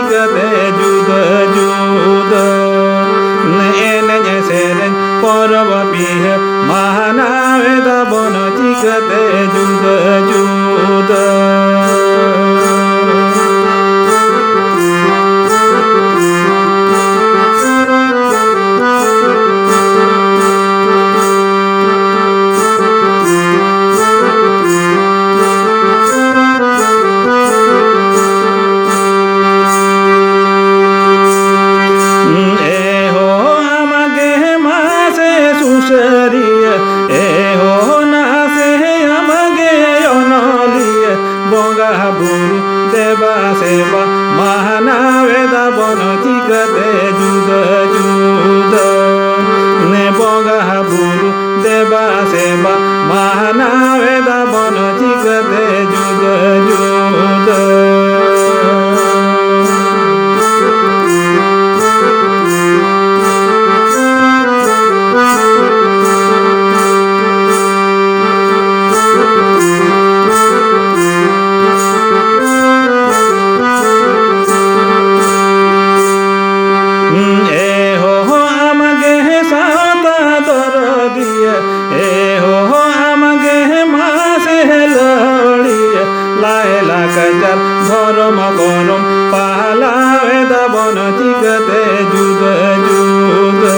chikate juda juda ene seren poraba pihe mahana veda bona chikate juda juda Buru deva seva mahana veda bona chikate juda juda ne boga buru deva seva mahana veda bona chikate juda juda Ghorom ghorom pahala veda bona chikate juda juda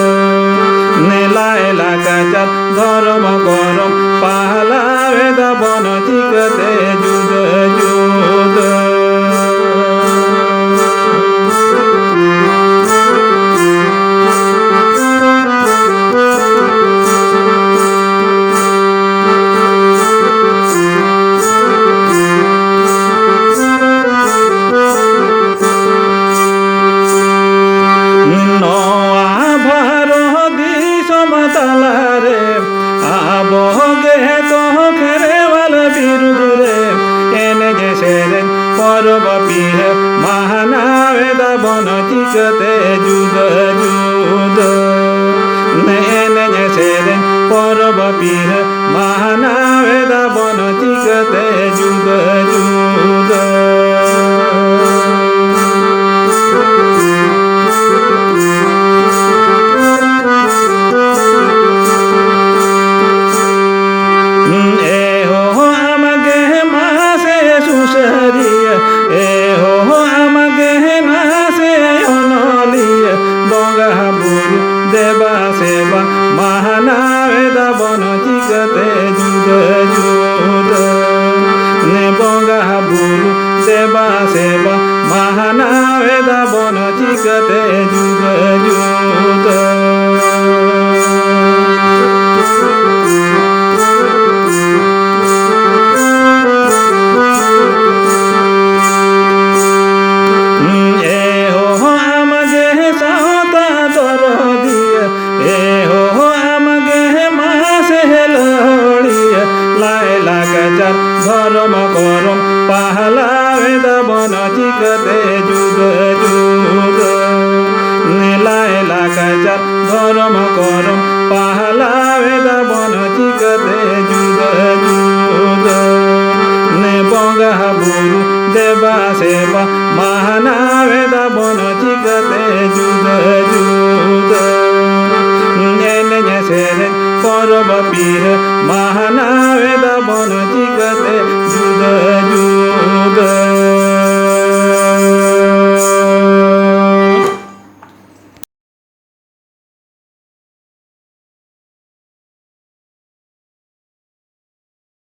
nela ela kachar ghorom ghorom pahala veda bona chikate juda juda mahana veda bona chikate juda juda ne seren poraba pihe mahana veda bona chikate juda juda deva seva mahana veda bona chikate juda juda ne boga buru deva seva mahana veda bona chikate juda juda ghorom ghorom pahala veda bona chikate juda juda nela ela kachar ghorom ghorom pahala veda bona chikate juda juda ne boga buru deva seva mahana veda bona chikate juda juda ene seren poraba pihe mahana veda bona chikate juda juda